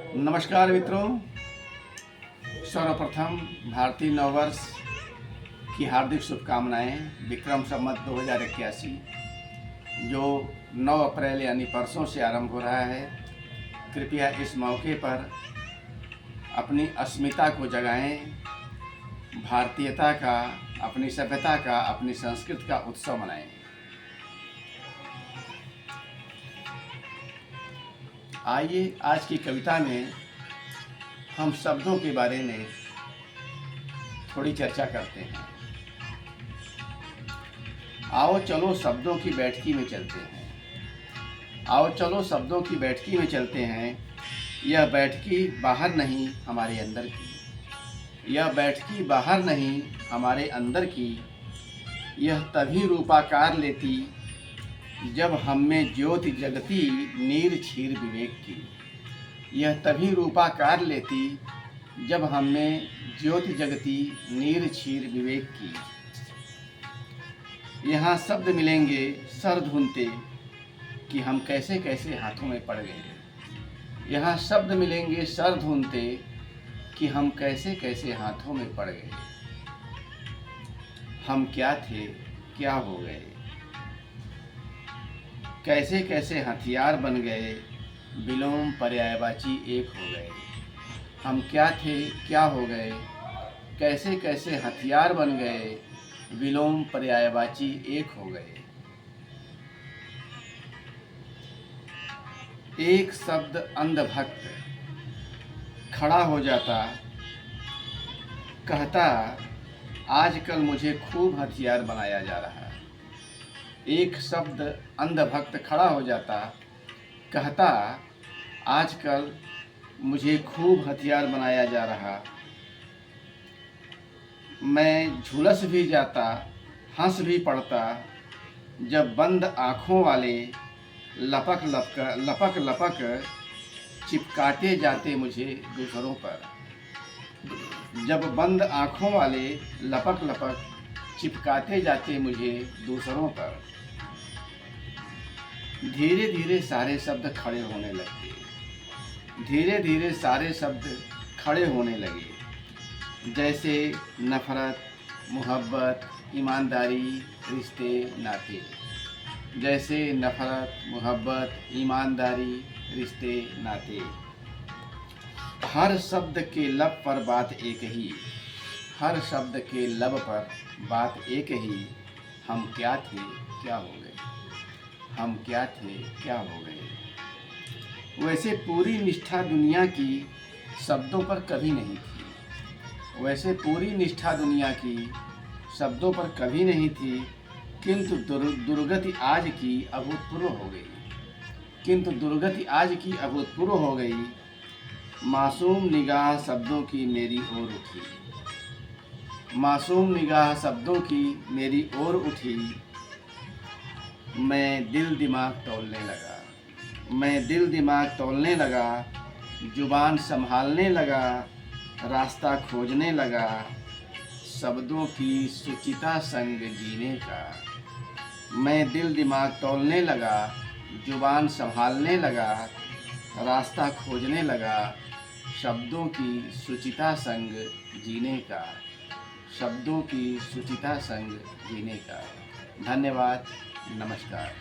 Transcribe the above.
नमस्कार मित्रों, सर्वप्रथम भारतीय नववर्ष की हार्दिक शुभकामनाएं। विक्रम संवत 2081 जो 9 अप्रैल यानी परसों से आरंभ हो रहा है, कृपया इस मौके पर अपनी अस्मिता को जगाएं, भारतीयता का, अपनी सभ्यता का, अपनी संस्कृति का उत्सव मनाएं। आइए आज की कविता में हम शब्दों के बारे में थोड़ी चर्चा करते हैं। आओ चलो शब्दों की बैठकी में चलते हैं। आओ चलो शब्दों की बैठकी में चलते हैं। यह बैठकी बाहर नहीं हमारे अंदर की, यह बैठकी बाहर नहीं हमारे अंदर की। यह तभी रूपाकार लेती जब हम में ज्योति जगती नीर क्षीर विवेक की। यह तभी रूपाकार लेती जब हम में ज्योति जगती नीर क्षीर विवेक की। यहाँ शब्द मिलेंगे सर धुनते कि हम कैसे कैसे हाथों में पड़ गए। यहाँ शब्द मिलेंगे सर धुनते कि हम कैसे कैसे हाथों में पड़ गए। हम क्या थे, क्या हो गए, कैसे कैसे हथियार बन गए, विलोम पर्यायवाची एक हो गए। हम क्या थे, क्या हो गए, कैसे कैसे हथियार बन गए, विलोम पर्यायवाची एक हो गए। एक शब्द अंधभक्त खड़ा हो जाता, कहता आजकल मुझे खूब हथियार बनाया जा रहा है। एक शब्द अंधभक्त खड़ा हो जाता, कहता आजकल मुझे खूब हथियार बनाया जा रहा। मैं झुलस भी जाता, हंस भी पड़ता, जब बंद आँखों वाले लपक लपक चिपकाते जाते मुझे दूसरों पर। जब बंद आँखों वाले लपक लपक चिपकाते जाते मुझे दूसरों पर। धीरे धीरे सारे शब्द खड़े होने लगे, धीरे धीरे सारे शब्द खड़े होने लगे। जैसे नफ़रत, मोहब्बत, ईमानदारी, रिश्ते, नाते। जैसे नफ़रत, मोहब्बत, ईमानदारी, रिश्ते, नाते। हर शब्द के लब पर बात एक ही, हर शब्द के लब पर बात एक ही। हम क्या थे, क्या हो गए, हम क्या थे, क्या हो गए। वैसे पूरी निष्ठा दुनिया की शब्दों पर कभी नहीं थी, वैसे पूरी निष्ठा दुनिया की शब्दों पर कभी नहीं थी। किंतु दुर्गति आज की अभूतपूर्व हो गई, किंतु दुर्गति आज की अभूतपूर्व हो गई। मासूम निगाह शब्दों की मेरी ओर उठी, मासूम निगाह शब्दों की मेरी ओर उठी। मैं दिल दिमाग तौलने लगा, मैं दिल दिमाग तौलने लगा, जुबान संभालने लगा, रास्ता खोजने लगा, शब्दों की सुचिता संग जीने का। मैं दिल दिमाग तौलने लगा, जुबान संभालने लगा, रास्ता खोजने लगा, शब्दों की सुचिता संग जीने का, शब्दों की सुचिता संग जीने का। धन्यवाद, नमस्कार।